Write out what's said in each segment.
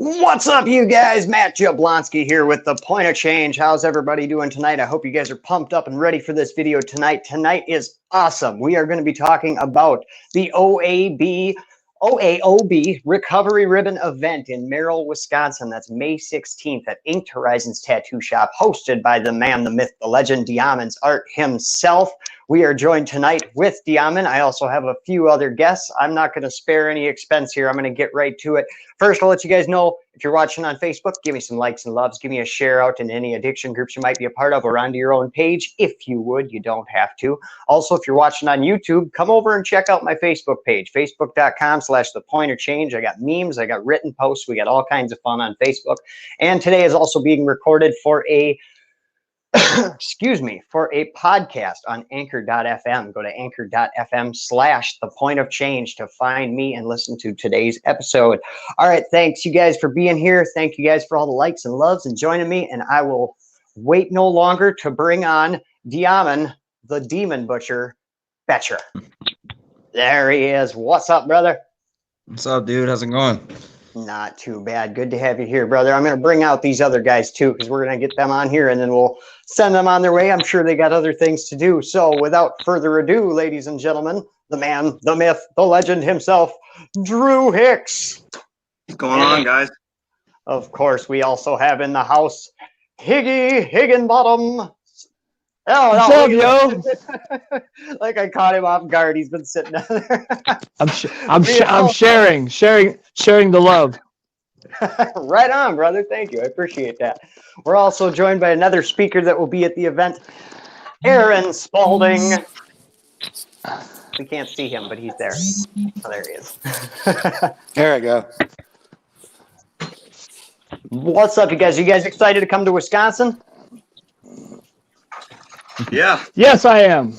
What's up, you guys? Matt Jablonski here with The Point of Change. How's everybody doing tonight? I hope you guys are pumped up and ready for this video tonight. Tonight is awesome. We are going to be talking about the O.A.O.B Recovery Ribbon event in Merrill, Wisconsin. That's May 16th at Inked Horizons Tattoo Shop, hosted by the man, the myth, the legend, Deamon's Art himself. We are joined tonight with Deamon. I also have a few other guests. I'm not going to spare any expense here. I'm going to get right to it. First, I'll let you guys know, if you're watching on Facebook, give me some likes and loves. Give me a share out in any addiction groups you might be a part of or onto your own page. If you would, you don't have to. Also, if you're watching on YouTube, come over and check out my Facebook page, facebook.com/thepointofchange. I got memes, I got written posts. We got all kinds of fun on Facebook. And today is also being recorded for a excuse me, for a podcast on anchor.fm. Go to anchor.fm/thepointofchange to find me and listen to today's episode. All right, thanks you guys for being here. Thank you guys for all the likes and loves and joining me. And I will wait no longer to bring on Deamon, the Deamon Boettcher. There he is. What's up, brother? What's up, dude? How's it going? Not too bad. Good to have you here, brother. I'm going to bring out these other guys too, because we're going to get them on here and then we'll send them on their way. I'm sure they got other things to do. So without further ado, ladies and gentlemen, the man, the myth, the legend himself, Drew Hicks. What's going on, guys? Of course, we also have in the house Higginbottom. Oh, what's up, yo? Like I caught him off guard. He's been sitting down there. I'm sharing the love. Right on, brother. Thank you. I appreciate that. We're also joined by another speaker that will be at the event, Aaron Spalding. We can't see him, but he's there. Oh, there he is. There I go. What's up, you guys? You guys excited to come to Wisconsin? Yeah. Yes, I am.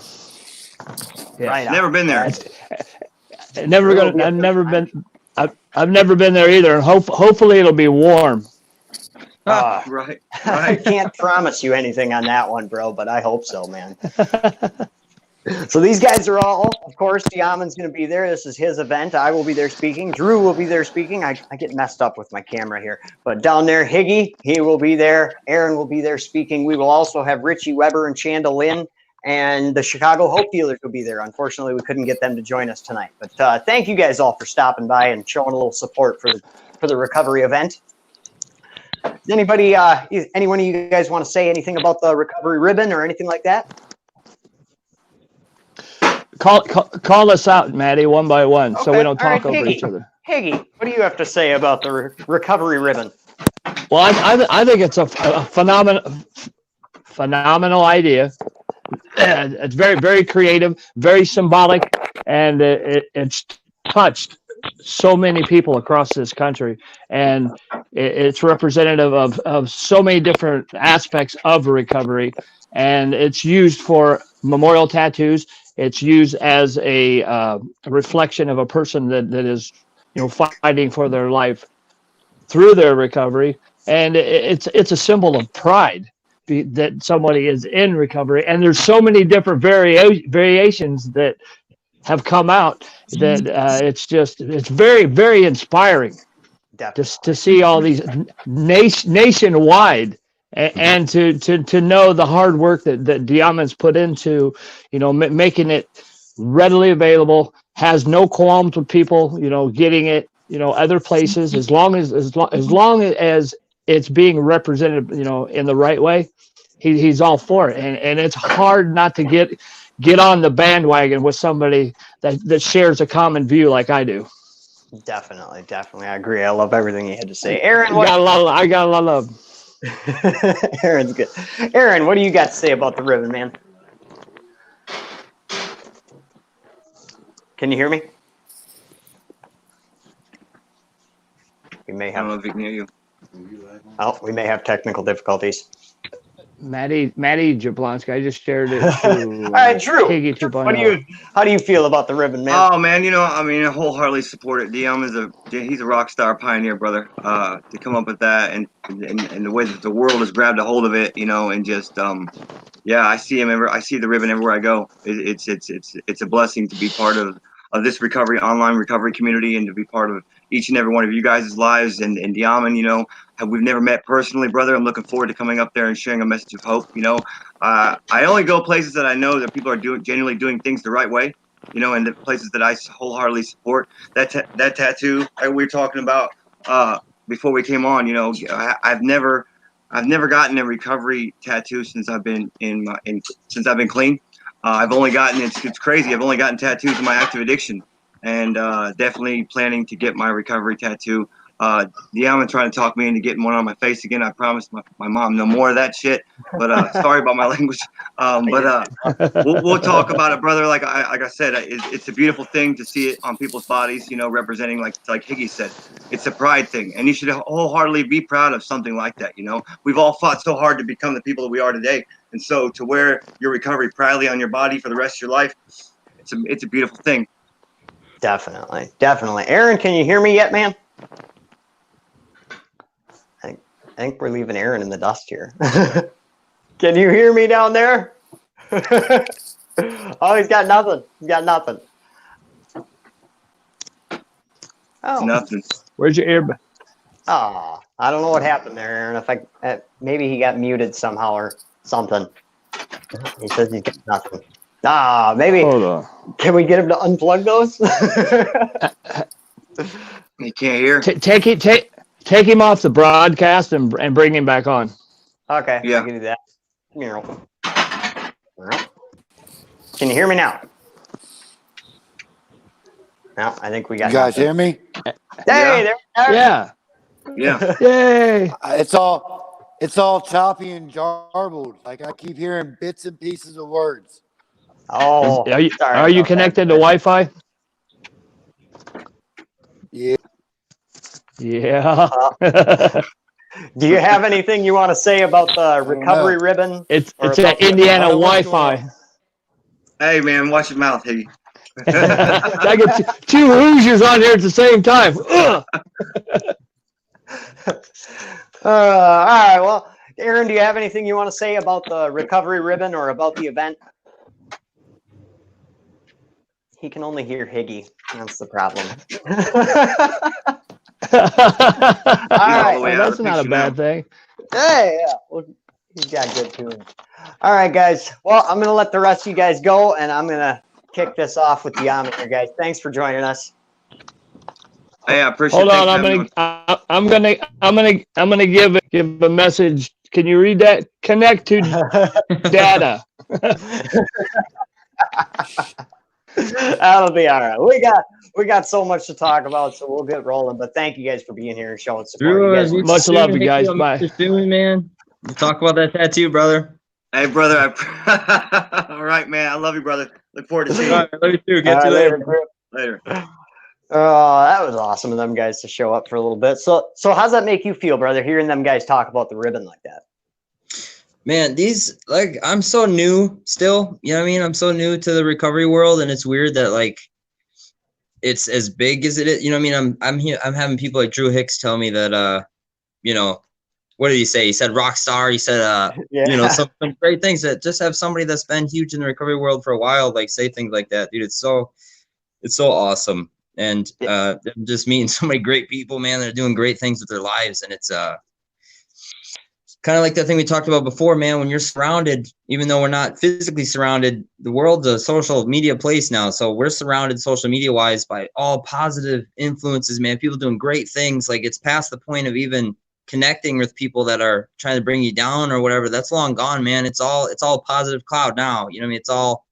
Right on. Never been there. I've never been there either, and hopefully it'll be warm. Right. I can't promise you anything on that one, bro, but I hope so, man. So these guys are all, of course, Deamon's going to be there. This is his event. I will be there speaking. Drew will be there speaking. I get messed up with my camera here. But down there, Higgy, he will be there. Aaron will be there speaking. We will also have Richie Weber and Chanda Lynn, and the Chicago Hope Dealers will be there. Unfortunately, we couldn't get them to join us tonight. But thank you guys all for stopping by and showing a little support for the recovery event. Does anybody, anyone of you guys want to say anything about the recovery ribbon or anything like that? Call us out, Maddie, one by one, so we don't talk over each other. Higgy, what do you have to say about the recovery ribbon? Well, I think it's a phenomenal idea. It's very, very creative, very symbolic, and it's touched so many people across this country, and it's representative of so many different aspects of recovery, and it's used for memorial tattoos. It's used as a reflection of a person that is, fighting for their life through their recovery, and it's a symbol of pride that somebody is in recovery. And there's so many different variations that have come out that it's very, very inspiring. Just to see all these nationwide. And to know the hard work that Deamon's put into, making it readily available, has no qualms with people, getting it, other places, as long as it's being represented, in the right way, he's all for it. And it's hard not to get on the bandwagon with somebody that shares a common view like I do. Definitely. I agree. I love everything you had to say. Aaron, I got a lot of love. Aaron's good. Aaron, what do you got to say about the ribbon, man? Can you hear me? We may have. I don't know if he can hear you. Oh, we may have technical difficulties. Maddie Jablonski, I just shared it to all right, Drew. Higgy how do you feel about the ribbon, man? Oh man, I wholeheartedly support it. He's a rock star pioneer, brother. To come up with that and the way that the world has grabbed a hold of it, and just I see him I see the ribbon everywhere I go. It's a blessing to be part of this online recovery community, and to be part of each and every one of you guys' lives. And Deamon, you know, we've never met personally, brother. I'm looking forward to coming up there and sharing a message of hope. You know, I only go places that I know that people are genuinely doing things the right way. You know, and the places that I wholeheartedly support. That tattoo that we were talking about before we came on. You know, I've never gotten a recovery tattoo since I've been since I've been clean. I've only gotten it's crazy. I've only gotten tattoos in my active addiction, and definitely planning to get my recovery tattoo. Deamon trying to talk me into getting one on my face again. I promised my mom no more of that shit. But sorry about my language. We'll talk about it, brother. Like I said, it's a beautiful thing to see it on people's bodies. You know, representing like Higgy said, it's a pride thing, and you should wholeheartedly be proud of something like that. You know, we've all fought so hard to become the people that we are today, and so to wear your recovery proudly on your body for the rest of your life, it's a beautiful thing. Definitely. Aaron, can you hear me yet, man? I think we're leaving Aaron in the dust here. Can you hear me down there? Oh, he's got nothing. Oh, Nothing. Where's your earbud? Oh, I don't know what happened there, Aaron. Maybe he got muted somehow or something. He says he's got nothing. Maybe. Hold on. Can we get him to unplug those? He can't hear. Take him off the broadcast and bring him back on. Okay, Yeah. I can do that. Merrill. Can you hear me now? No, I think we got. You guys nothing. hear me? Hey, there. Yeah. Yeah. Yay. It's all choppy and garbled. Like I keep hearing bits and pieces of words. Oh, Are you connected to Wi-Fi? Yeah. Yeah. Do you have anything you want to say about the recovery ribbon? It's Or at about Indiana I don't want to Wi-Fi. Hey man, watch your mouth, Higgy. I get two Hoosiers on here at the same time. Ugh. All right. Well, Aaron, do you have anything you want to say about the recovery ribbon or about the event? He can only hear Higgy. That's the problem. All right. the way Well, out of that's the not a picture bad now. thing. Hey, yeah. Well, he's got good tunes. All right, guys. Well, I'm going to let the rest of you guys go, and I'm going to kick this off with Deamon here, guys. Thanks for joining us. Hey, I appreciate. Hold on, thanks for I'm gonna give a message. Can you read that? Connect to data. That'll be all right. We got so much to talk about, so we'll get rolling. But thank you guys for being here and showing support. You guys, Much love, you guys. Bye. Man. We'll talk about that tattoo, brother. Hey, brother. All right, man. I love you, brother. Look forward to seeing you Love you too. Get you later. later. That was awesome of them guys to show up for a little bit. So how's that make you feel, brother, hearing them guys talk about the ribbon like that? Man, I'm so new still. You know what I mean? I'm so new to the recovery world, and it's weird that like it's as big as it is. You know what I mean? I'm having people like Drew Hicks tell me that you know, what did he say? He said rock star. He said you know, some great things, that just have somebody that's been huge in the recovery world for a while like say things like that, dude. It's so awesome. And just meeting so many great people, man, that are doing great things with their lives. And it's kind of like that thing we talked about before, man. When you're surrounded, even though we're not physically surrounded, the world's a social media place now. So we're surrounded social media wise by all positive influences, man. People doing great things. Like it's past the point of even connecting with people that are trying to bring you down or whatever. That's long gone, man. It's all positive cloud now. You know what I mean? It's all.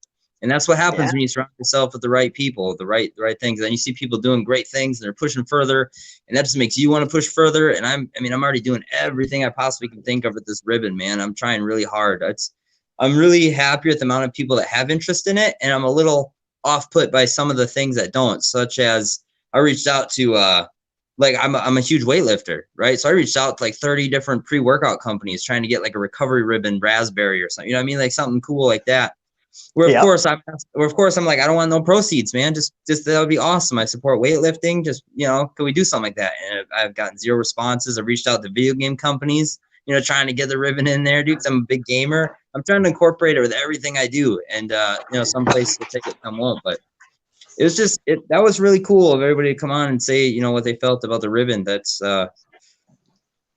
And that's what happens when you surround yourself with the right people, the right things. And you see people doing great things and they're pushing further, and that just makes you want to push further. And I'm already doing everything I possibly can think of with this ribbon, man. I'm trying really hard. I'm really happy with the amount of people that have interest in it, and I'm a little off put by some of the things that don't, such as I reached out to like I'm a huge weightlifter, right? So I reached out to like 30 different pre-workout companies trying to get like a recovery ribbon raspberry or something. You know what I mean? Like something cool like that. Where of course I'm like, I don't want no proceeds, man. Just that would be awesome. I support weightlifting. Just, you know, could we do something like that? And I've gotten 0 responses. I've reached out to video game companies, you know, trying to get the ribbon in there, dude. 'Cause I'm a big gamer. I'm trying to incorporate it with everything I do. And you know, some places will take it, some won't. But it was just that was really cool of everybody to come on and say, you know, what they felt about the ribbon. That's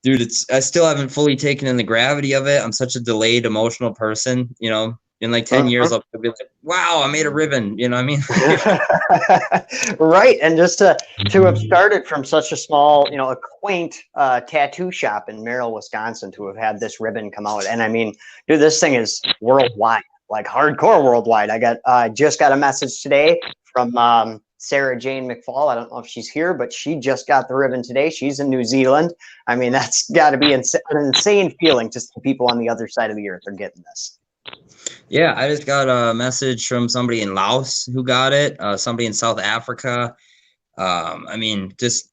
dude, I still haven't fully taken in the gravity of it. I'm such a delayed emotional person, you know. In like 10 years, I'll be like, wow, I made a ribbon. You know what I mean? Right. And just to have started from such a small, you know, a quaint tattoo shop in Merrill, Wisconsin, to have had this ribbon come out. And I mean, dude, this thing is worldwide, like hardcore worldwide. I just got a message today from Sarah Jane McFall. I don't know if she's here, but she just got the ribbon today. She's in New Zealand. I mean, that's got to be an insane feeling to see people on the other side of the earth are getting this. Yeah, I just got a message from somebody in Laos who got it, somebody in South Africa. I mean, just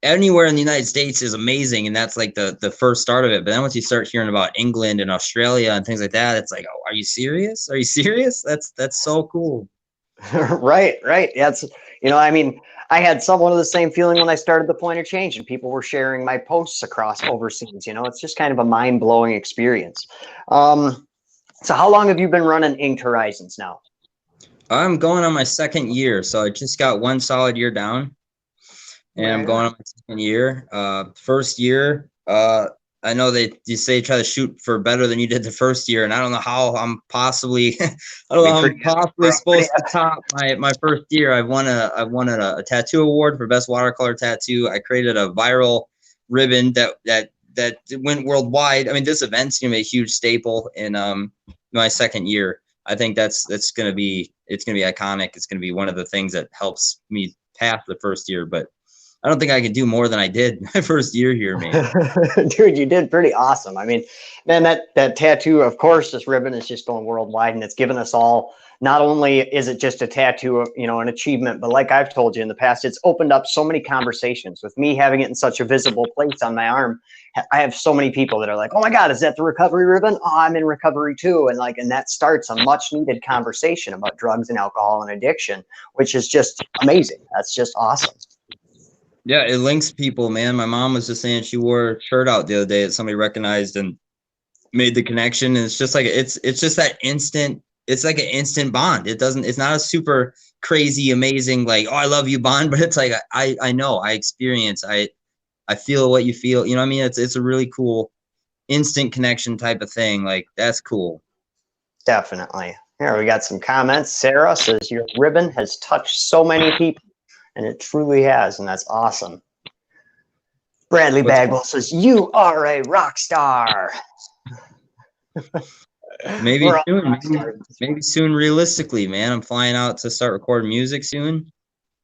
anywhere in the United States is amazing, and that's like the first start of it. But then once you start hearing about England and Australia and things like that, it's like, oh, are you serious? Are you serious? That's so cool. Right. Yeah, it's, you know, I mean, I had somewhat of the same feeling when I started the Point of Change, and people were sharing my posts across overseas. You know, it's just kind of a mind-blowing experience. So how long have you been running Inked Horizons now? I'm going on my second year, so I just got one solid year down, and I'm going on my second year. First year, I know you say try to shoot for better than you did the first year, and I don't know how I'm possibly, supposed to top my first year. I won a tattoo award for best watercolor tattoo. I created a viral ribbon that went worldwide. I mean, this event's gonna be a huge staple in my second year. I think it's gonna be iconic. It's gonna be one of the things that helps me pass the first year, but I don't think I can do more than I did my first year here, man. Dude, you did pretty awesome. I mean, man, that tattoo, of course, this ribbon is just going worldwide, and it's given us all, not only is it just a tattoo of, you know, an achievement, but like I've told you in the past, it's opened up so many conversations. With me having it in such a visible place on my arm, I have so many people that are like, oh my God, is that the recovery ribbon? Oh, I'm in recovery too. And that starts a much needed conversation about drugs and alcohol and addiction, which is just amazing. That's just awesome. Yeah, it links people, man. My mom was just saying she wore a shirt out the other day that somebody recognized and made the connection. And it's just like it's just that instant. It's like an instant bond. It's not a super crazy, amazing, like, oh, I love you bond, but it's like I know, I experience, I feel what you feel. You know what I mean? It's a really cool instant connection type of thing. Like, that's cool. Definitely. Here we got some comments. Sarah says your ribbon has touched so many people. And it truly has, and that's awesome. Bradley Bagwell says, you are a rock star. Maybe soon, realistically, man. I'm flying out to start recording music soon.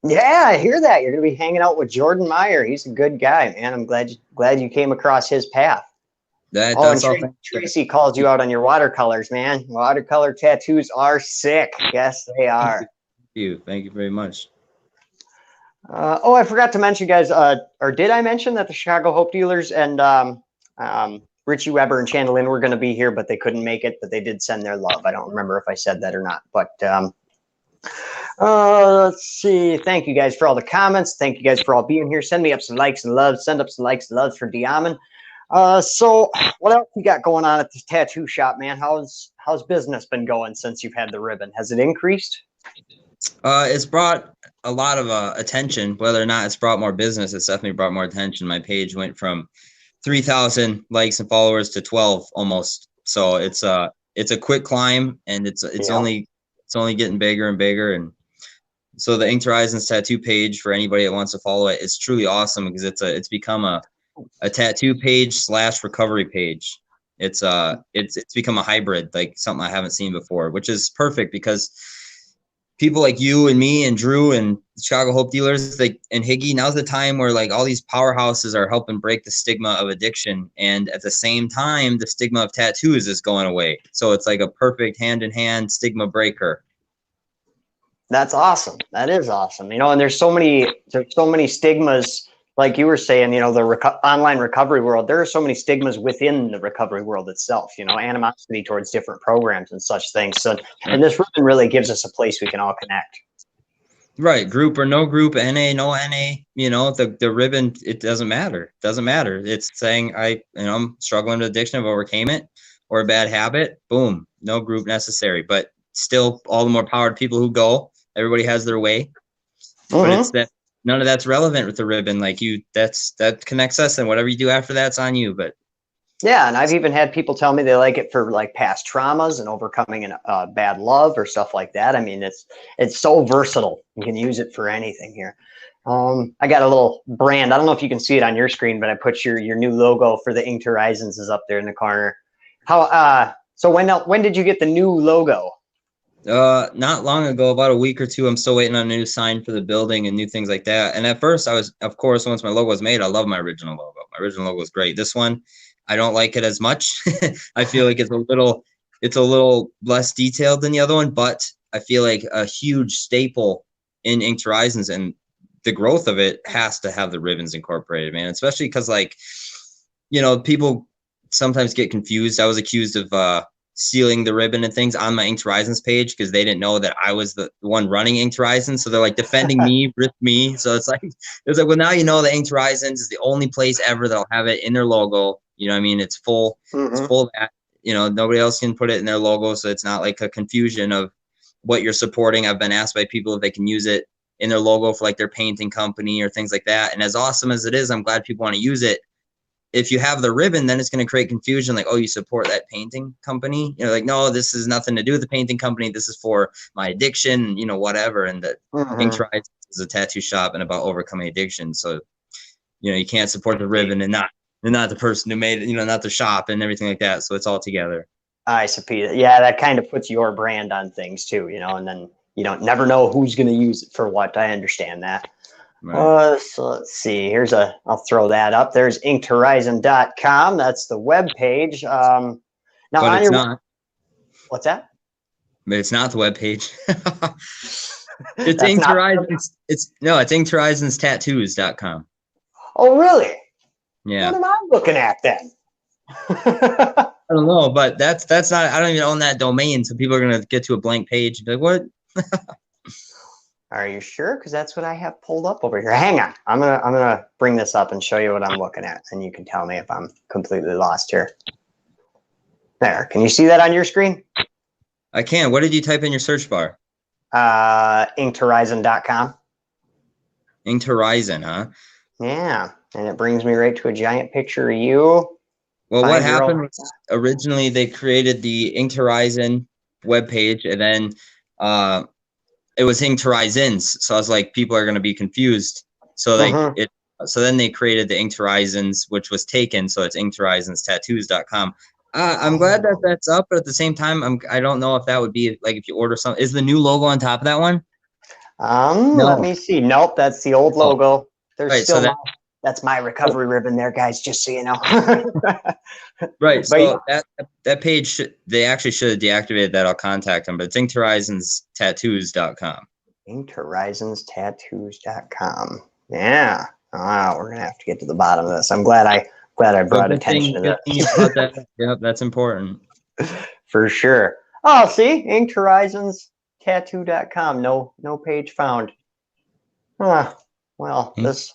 Yeah, I hear that. You're going to be hanging out with Jordan Meyer. He's a good guy, man. I'm glad you came across his path. Tracy calls you out on your watercolors, man. Watercolor tattoos are sick. Yes, they are. Thank you very much. I forgot to mention, guys, or did I mention that the Chicago Hope Dealers and Richie Weber and Chandlin were going to be here, but they couldn't make it, but they did send their love. I don't remember if I said that or not, but let's see. Thank you guys for all the comments. Thank you guys for all being here. Send me up some likes and loves. Send up some likes and loves for Deamon. So what else you got going on at this tattoo shop, man? How's business been going since you've had the ribbon? Has it increased? It's brought a lot of attention. Whether or not it's brought more business, it's definitely brought more attention. My page went from 3,000 likes and followers to 12 almost. So it's a quick climb, and it's only getting bigger and bigger. And so the Inked Horizons tattoo page, for anybody that wants to follow it, is truly awesome because it's become a tattoo page / recovery page. It's become a hybrid, like something I haven't seen before, which is perfect because people like you and me and Drew and Chicago Hope Dealers, and Higgy, now's the time where like all these powerhouses are helping break the stigma of addiction, and at the same time the stigma of tattoos is going away. So it's like a perfect hand-in-hand stigma breaker. That's awesome. That is awesome. You know, and there's so many stigmas, like you were saying, you know, the online recovery world, there are so many stigmas within the recovery world itself, you know, animosity towards different programs and such things. So, and this ribbon really gives us a place we can all connect. Right. Group or no group, NA, no NA, you know, the ribbon, it doesn't matter. It doesn't matter. It's saying I'm struggling with addiction, I've overcame it, or a bad habit. Boom. No group necessary, but still all the more power to people who go. everybody has their way, but Mhm. it's that none of that's relevant with the ribbon. Like that connects us, and whatever you do after that's on you. But Yeah, and I've even had people tell me they like it for like past traumas and overcoming bad love or stuff like that. I mean, it's so versatile. You can use it for anything here. I got a little brand. I don't know if you can see it on your screen, but I put your new logo for the Inked Horizons is up there in the corner. So when did you get the new logo? not long ago, about a week or two, I'm still waiting on a new sign for the building and new things like that. And at first I was, of course, once my logo was made, I love my original logo. My original logo was great. This one, I don't like it as much. I feel like it's a little less detailed than the other one, but I feel like a huge staple in Inked Horizons and the growth of it has to have the ribbons incorporated, man, especially because like, people sometimes get confused. I was accused of, stealing the ribbon and things on my Inked Horizons page because they didn't know that I was the one running Inked Horizons. So they're like defending me with me. So it's like, well, now you know the Inked Horizons is the only place ever that'll have it in their logo. You know what I mean? It's full. It's full of that. Nobody else can put it in their logo. So it's not like a confusion of what you're supporting. I've been asked by people if they can use it in their logo for like their painting company or things like that. And as awesome as it is, I'm glad people want to use it. If you have the ribbon, then it's going to create confusion. Like, oh, you support that painting company? Like, no, this is nothing to do with the painting company. This is for my addiction, whatever. And that Inked Horizons is a tattoo shop and about overcoming addiction. So, you can't support the ribbon and not the person who made it, not the shop and everything like that. So it's all together. I suppose. Yeah, that kind of puts your brand on things too, and then you don't never know who's going to use it for what. I understand that. Right. So let's see. I'll throw that up. There's inkedhorizon.com. That's the web page. Now but it's not. What's that? But it's not the web page. It's That's Inked not- Horizons. It's inkedhorizonstattoos.com. Oh, really? Yeah. What am I looking at then? I don't know, but that's not. I don't even own that domain, so people are gonna get to a blank page and be like, "What?" Are you sure? Because that's what I have pulled up over here. Hang on. I'm gonna bring this up and show you what I'm looking at, and you can tell me if I'm completely lost here. There. Can you see that on your screen? I can. What did you type in your search bar? Inkedhorizon.com. Inked Horizon, huh? Yeah, and it brings me right to a giant picture of you. Well, what 5-year-old. happened was originally they created the Inked Horizon webpage, and then it was Inked Horizons. So I was like, people are going to be confused. So so then they created the Inked Horizons, which was taken. So it's inkedhorizonstattoos.com. I'm glad that that's up, but at the same time, I don't know if that would be like if you order something. Is the new logo on top of that one? No. Let me see. Nope, that's the old logo. There's right, still so that's my recovery ribbon there, guys, just so you know. Right. So that page, they actually should have deactivated that. I'll contact them, but it's inkedhorizonstattoos.com. Inkedhorizonstattoos.com. Yeah. Wow, we're gonna have to get to the bottom of this. I'm glad I brought attention to that. Yep, that's important. For sure. Oh, see, inkedhorizonstattoo.com. No page found. Well, this.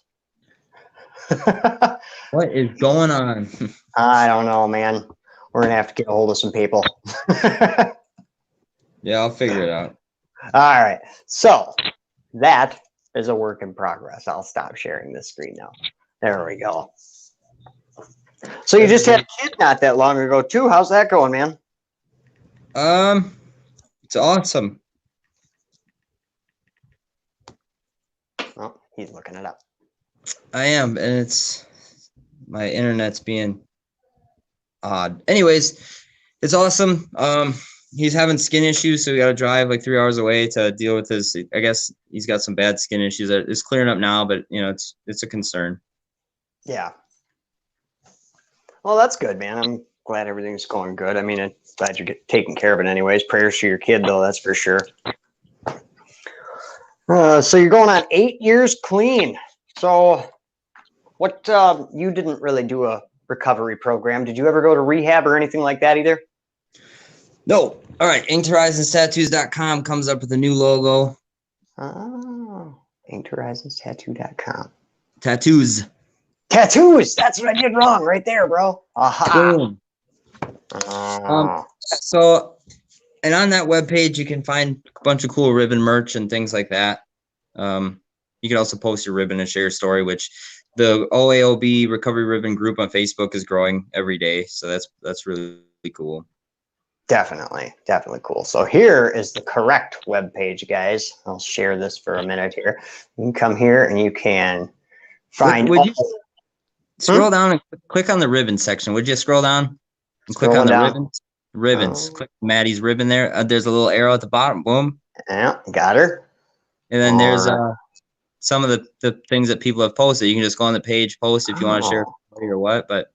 What is going on? I don't know, man. We're gonna have to get a hold of some people. Yeah, I'll figure it out. All right. So that is a work in progress. I'll stop sharing this screen now. There we go. So you just had a kid not that long ago too. How's that going, man? It's awesome. Oh, he's looking it up. I am, and my internet's being odd. Anyways, it's awesome. He's having skin issues, so we got to drive like 3 hours away to deal with his. I guess he's got some bad skin issues. It's clearing up now, but it's a concern. Yeah. Well, that's good, man. I'm glad everything's going good. I mean, I'm glad you're taking care of it anyways. Prayers for your kid, though, that's for sure. So you're going on 8 years clean. So what, you didn't really do a recovery program. Did you ever go to rehab or anything like that either? No. All right. InkedHorizonsTattoos.com comes up with a new logo. Oh, InkedHorizonsTattoo.com. Tattoos. Tattoos. That's what I did wrong right there, bro. Aha. Boom. So And on that webpage, you can find a bunch of cool ribbon merch and things like that. You can also post your ribbon and share your story, which the O.A.O.B Recovery Ribbon group on Facebook is growing every day. So that's really cool. Definitely cool. So here is the correct web page, guys. I'll share this for a minute here. You can come here and you can find. Would you scroll down and click on the ribbon section? Would you scroll down and click on the ribbons? Ribbons. Click Maddie's ribbon there. There's a little arrow at the bottom. Boom. Yeah, got her. And then there's some of the things that people have posted. You can just go on the page, post if you want to share or what. But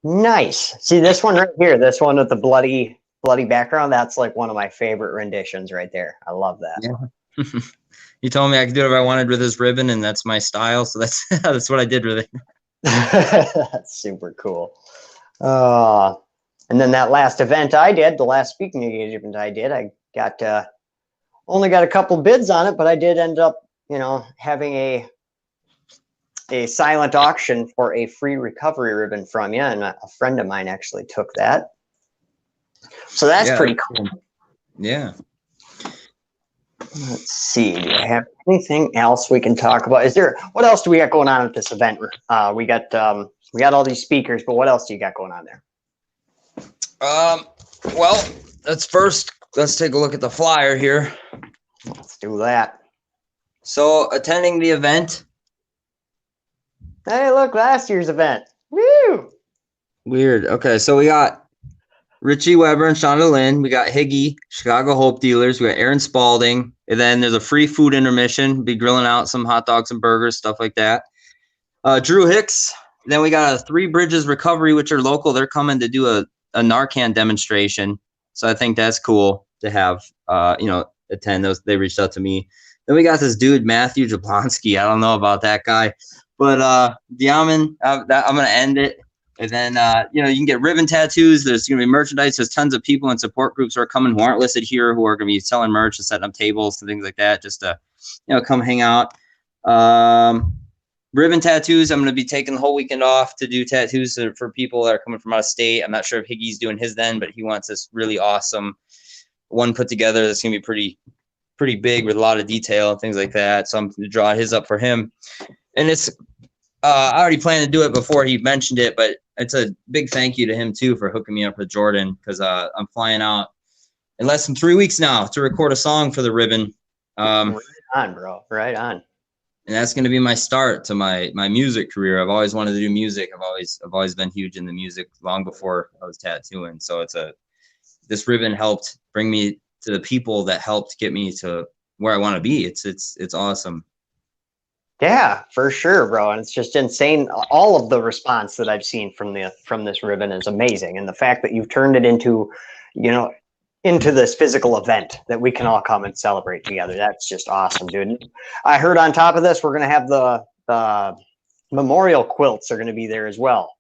nice. See this one right here. This one with the bloody background. That's like one of my favorite renditions right there. I love that. Yeah. You told me I could do whatever I wanted with this ribbon, and that's my style. So that's that's what I did with it. That's super cool. And then that last event I did, the last speaking engagement I did, I got only got a couple bids on it, but I did end up, you know, having a silent auction for a free recovery ribbon from you, and a friend of mine actually took that. So that's pretty cool. Yeah. Let's see. Do I have anything else we can talk about? What else do we got going on at this event? We got all these speakers, but what else do you got going on there? Well, let's take a look at the flyer here. Let's do that. So attending the event. Hey, look, last year's event. Woo! Weird. Okay, so we got Richie Weber and Shonda Lynn. We got Higgy, Chicago Hope Dealers. We got Aaron Spalding. And then there's a free food intermission. Be grilling out some hot dogs and burgers, stuff like that. Drew Hicks. Then we got a Three Bridges Recovery, which are local. They're coming to do a Narcan demonstration. So I think that's cool to have, attend those. They reached out to me. Then we got this dude, Matthew Jablonski. I don't know about that guy. But Deamon, I'm going to end it. And then, you can get ribbon tattoos. There's going to be merchandise. There's tons of people and support groups who are coming who aren't listed here, who are going to be selling merch and setting up tables and things like that, just to, come hang out. Ribbon tattoos, I'm going to be taking the whole weekend off to do tattoos for people that are coming from out of state. I'm not sure if Higgy's doing his then, but he wants this really awesome one put together that's going to be pretty big with a lot of detail and things like that. So I'm going to draw his up for him. And it's I already planned to do it before he mentioned it, but it's a big thank you to him too for hooking me up with Jordan, because I'm flying out in less than 3 weeks now to record a song for the ribbon. Right on, bro. Right on. And that's going to be my start to my music career. I've always wanted to do music. I've always been huge in the music long before I was tattooing. So this ribbon helped bring me to the people that helped get me to where I want to be. It's awesome. Yeah, for sure, bro. And it's just insane. All of the response that I've seen from this ribbon is amazing. And the fact that you've turned it into this physical event that we can all come and celebrate together. That's just awesome, dude. I heard on top of this, we're going to have the memorial quilts are going to be there as well.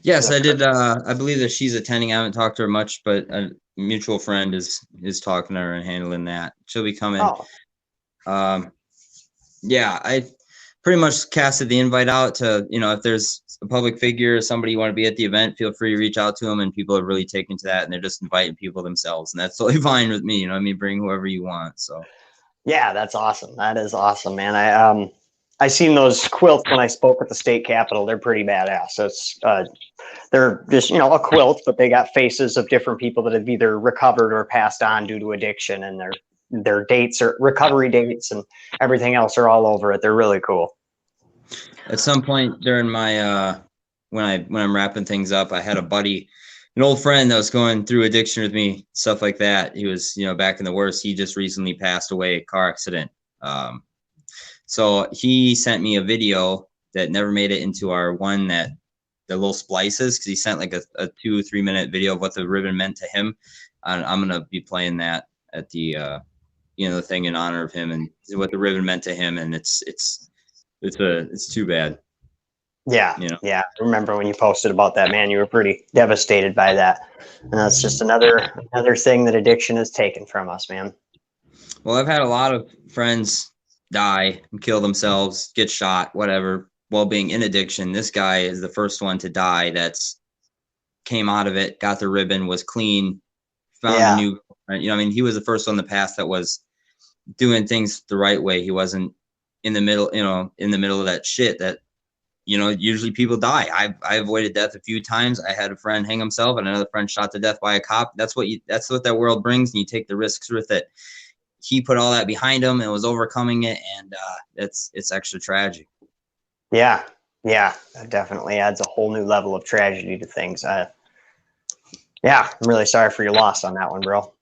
Yes, I did. I believe that she's attending. I haven't talked to her much, but a mutual friend is talking to her and handling that. She'll be coming. Oh. Yeah, I pretty much casted the invite out to, if there's a public figure or somebody you want to be at the event, feel free to reach out to them. And people have really taken to that, and they're just inviting people themselves. And that's totally fine with me. Bring whoever you want. So, yeah, that's awesome. That is awesome, man. I seen those quilts when I spoke at the state capitol. They're pretty badass. It's they're just, a quilt, but they got faces of different people that have either recovered or passed on due to addiction, and their dates or recovery dates and everything else are all over it. They're really cool. At some point during my when I'm wrapping things up, I had a buddy, an old friend that was going through addiction with me, stuff like that. He was, back in the worst. He just recently passed away, car accident. So he sent me a video that never made it into our one, that the little splices, because he sent like a 2-3 minute video of what the ribbon meant to him. And I'm gonna be playing that at the the thing in honor of him and what the ribbon meant to him. And it's too bad. Yeah. Yeah. I remember when you posted about that, man, you were pretty devastated by that. And that's just another thing that addiction has taken from us, man. Well, I've had a lot of friends die and kill themselves, get shot, whatever, while being in addiction. This guy is the first one to die that's came out of it, got the ribbon, was clean, found a new, you know, I mean, he was the first one in the past that was doing things the right way. He wasn't in the middle, you know, in the middle of that shit that, you know, usually people die. I avoided death a few times. I had a friend hang himself and another friend shot to death by a cop. That's what that world brings, and you take the risks with it. He put all that behind him and was overcoming it, and it's extra tragic. Yeah, yeah, that definitely adds a whole new level of tragedy to things. Yeah, I'm really sorry for your loss on that one, bro.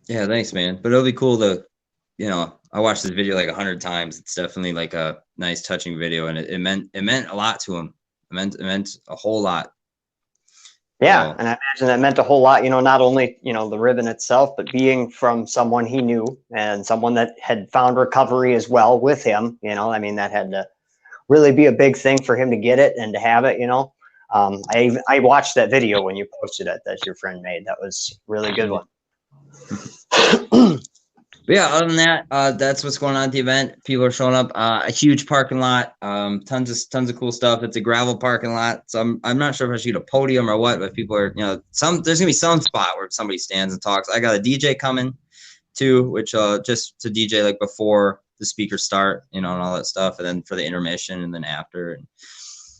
Yeah, thanks, man. But it'll be cool to, you know, I watched this video like 100 times. It's definitely like a nice, touching video, and it meant a lot to him. It meant a whole lot. Yeah, So, and I imagine that meant a whole lot, you know, not only, you know, the ribbon itself, but being from someone he knew and someone that had found recovery as well with him, you know, I mean, that had to really be a big thing for him to get it and to have it, you know. I watched that video when you posted it that your friend made. That was a really good one. but yeah, other than that, that's what's going on at the event. People are showing up. A huge parking lot, tons of cool stuff. It's a gravel parking lot, so I'm not sure if I should get a podium or what, but people are, you know, there's gonna be some spot where somebody stands and talks. I got a DJ coming too, which just to DJ like before the speakers start, you know, and all that stuff, and then for the intermission and then after. And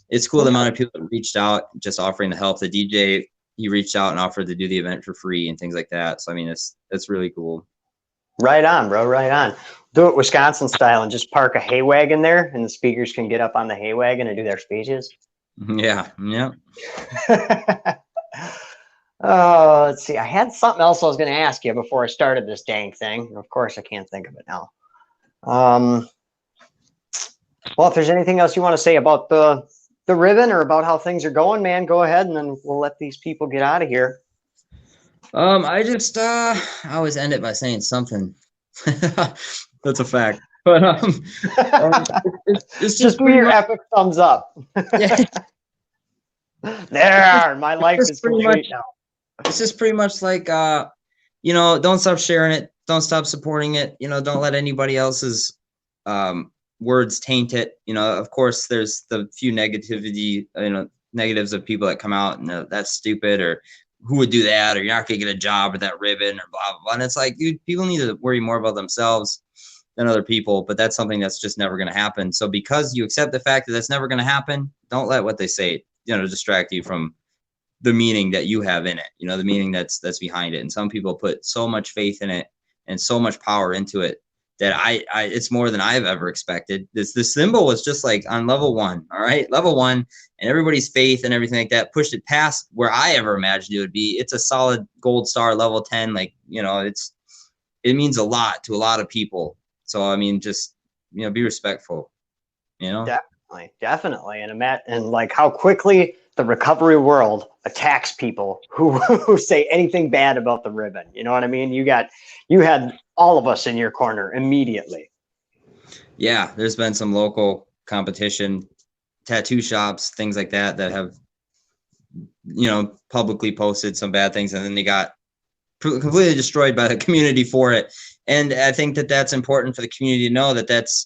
it's cool the amount of people that reached out, just offering the help. The DJ, he reached out and offered to do the event for free and things like that. So I mean, it's really cool. Right on, bro. Right on. Do it Wisconsin style and just park a hay wagon there, and the speakers can get up on the hay wagon and do their speeches. Yeah. Oh, let's see. I had something else I was going to ask you before I started this dang thing. Of course, I can't think of it now. Well, if there's anything else you want to say about the ribbon or about how things are going, man, go ahead, and then we'll let these people get out of here. I just I always end it by saying something. That's a fact. But it's just be your epic thumbs up. Yeah. There, my life is complete now. It's just pretty much like you know, don't stop sharing it, don't stop supporting it, you know, don't let anybody else's words taint it. You know, of course there's the few negativity, you know, negatives of people that come out and that's stupid, or who would do that, or you're not gonna get a job with that ribbon, or blah blah blah. And it's like, dude, people need to worry more about themselves than other people, but that's something that's just never gonna happen. So because you accept the fact that that's never gonna happen, don't let what they say, you know, distract you from the meaning that you have in it, you know, the meaning that's behind it. And some people put so much faith in it and so much power into it that I it's more than I've ever expected. This symbol was just like on level 1, all right, level 1, and everybody's faith and everything like that pushed it past where I ever imagined it would be. It's a solid gold star, level 10. Like, you know, it means a lot to a lot of people. So I mean, just, you know, be respectful, you know. Definitely, and like how quickly the recovery world attacks people who say anything bad about the ribbon. You know what I mean? You had all of us in your corner immediately. Yeah, there's been some local competition, tattoo shops, things like that have, you know, publicly posted some bad things, and then they got completely destroyed by the community for it. And I think that that's important for the community to know that that's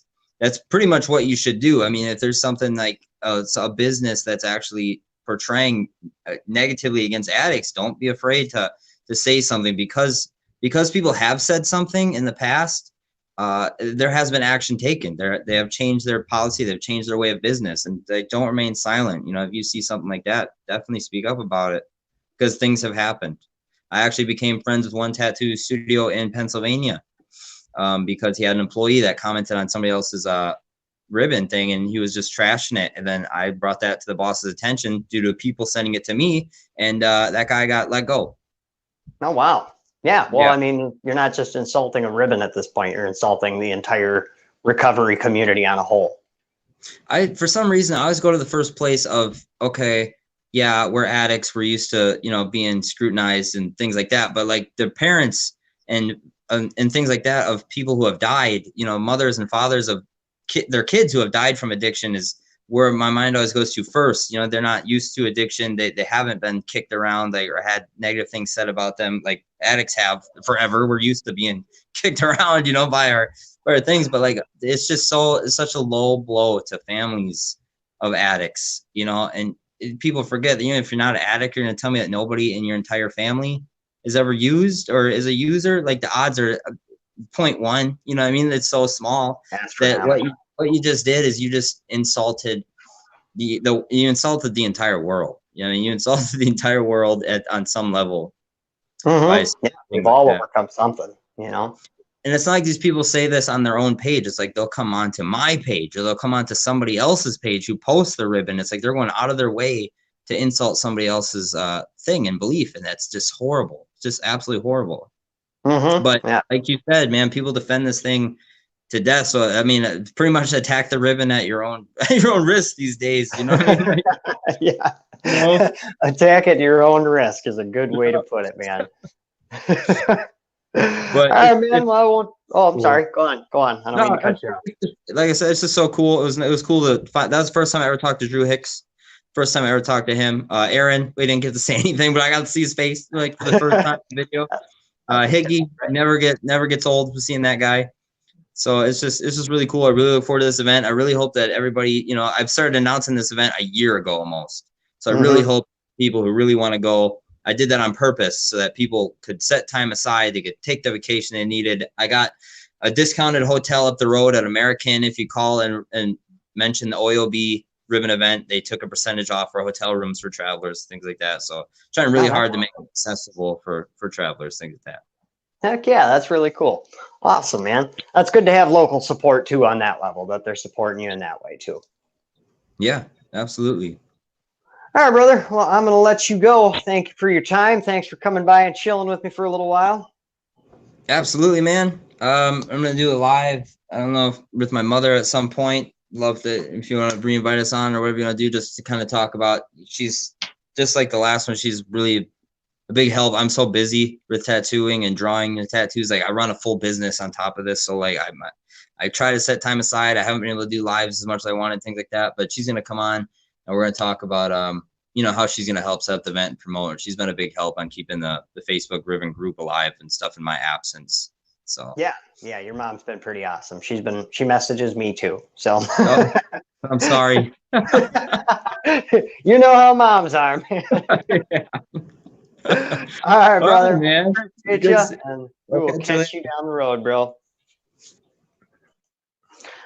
pretty much what you should do. I mean, if there's something like it's a business that's actually portraying negatively against addicts, don't be afraid to say something, because people have said something in the past. There has been action taken. They have changed their policy. They've changed their way of business, and they don't remain silent. You know, if you see something like that, definitely speak up about it, because things have happened. I actually became friends with one tattoo studio in Pennsylvania because he had an employee that commented on somebody else's ribbon thing, and he was just trashing it. And then I brought that to the boss's attention due to people sending it to me, and that guy got let go. Oh, wow. Yeah. Well, Yeah. I mean, you're not just insulting a ribbon at this point. You're insulting the entire recovery community on a whole. For some reason, I always go to the first place of, okay, yeah, we're addicts. We're used to, you know, being scrutinized and things like that. But like the parents and things like that of people who have died, you know, mothers and fathers of their kids who have died from addiction is where my mind always goes to first. You know, they're not used to addiction. They haven't been kicked around, or had negative things said about them like addicts have forever. We're used to being kicked around, you know, by our things. But like, it's just it's such a low blow to families of addicts, you know. And people forget that even if you're not an addict, you're going to tell me that nobody in your entire family is ever used or is a user, like the odds are 0.1. You know what I mean? It's so small that what you just did is you just insulted you insulted the entire world. You know, you insulted the entire world on some level. Yeah, we've all overcome something, you know. And it's not like these people say this on their own page. It's like they'll come onto my page or they'll come onto somebody else's page who posts the ribbon. It's like they're going out of their way to insult somebody else's thing and belief, and that's just horrible. It's just absolutely horrible. But like you said, man, people defend this thing to death. So I mean, pretty much attack the ribbon at your own risk these days. You know what I mean? Yeah. You know? Attack at your own risk is a good way to put it, man. But all right, man. Well, I won't. Oh, I'm sorry. Go on. I don't mean to cut you off. Like I said, it's just so cool. It was cool to find. That was the first time I ever talked to Drew Hicks. First time I ever talked to him. Aaron, we didn't get to say anything, but I got to see his face like for the first time in the video. Higgy never gets old seeing that guy. So it's just really cool. I really look forward to this event. I really hope that everybody, you know, I've started announcing this event a year ago almost. So I really hope people who really want to go. I did that on purpose so that people could set time aside. They could take the vacation they needed. I got a discounted hotel up the road at American. If you call and mention the O.A.O.B ribbon event, they took a percentage off for hotel rooms for travelers, things like that. So trying really hard to make it accessible for travelers, things like that. Heck yeah, that's really cool. Awesome, man. That's good to have local support too on that level, that they're supporting you in that way too. Yeah, absolutely. All right, brother. Well, I'm going to let you go. Thank you for your time. Thanks for coming by and chilling with me for a little while. Absolutely, man. I'm going to do it live. I don't know if with my mother at some point. Love to, if you want to re-invite us on or whatever you want to do, just to kind of talk about, she's just like the last one. She's really a big help. I'm so busy with tattooing and drawing and tattoos. Like I run a full business on top of this. So like I try to set time aside. I haven't been able to do lives as much as I wanted, things like that, but she's going to come on and we're going to talk about, you know, how she's going to help set up the event and promote it. She's been a big help on keeping the Facebook ribbon group alive and stuff in my absence. So yeah, your mom's been pretty awesome. She messages me too. So I'm sorry. You know how moms are, man. All right, brother, man. And we will catch you down the road, bro.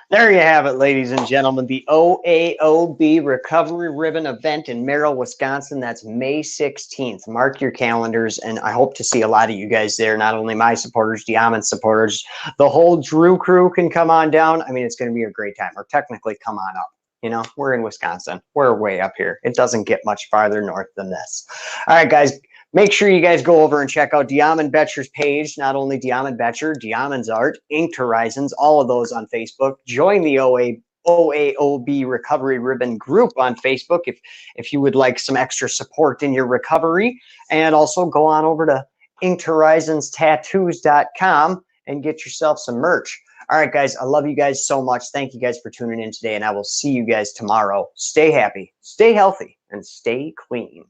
There you have it, ladies and gentlemen, the O.A.O.B Recovery Ribbon event in Merrill, Wisconsin. That's May 16th. Mark your calendars, and I hope to see a lot of you guys there, not only my supporters, Deamon supporters. The whole Drew crew can come on down. I mean, it's going to be a great time, or technically come on up. You know, we're in Wisconsin. We're way up here. It doesn't get much farther north than this. All right, guys. Make sure you guys go over and check out Deamon Boettcher's page. Not only Deamon Boettcher, Deamon's Art, Inked Horizons, all of those on Facebook. Join the O.A.O.B Recovery Ribbon group on Facebook if you would like some extra support in your recovery. And also go on over to inkedhorizonstattoos.com and get yourself some merch. All right, guys, I love you guys so much. Thank you guys for tuning in today, and I will see you guys tomorrow. Stay happy, stay healthy, and stay clean.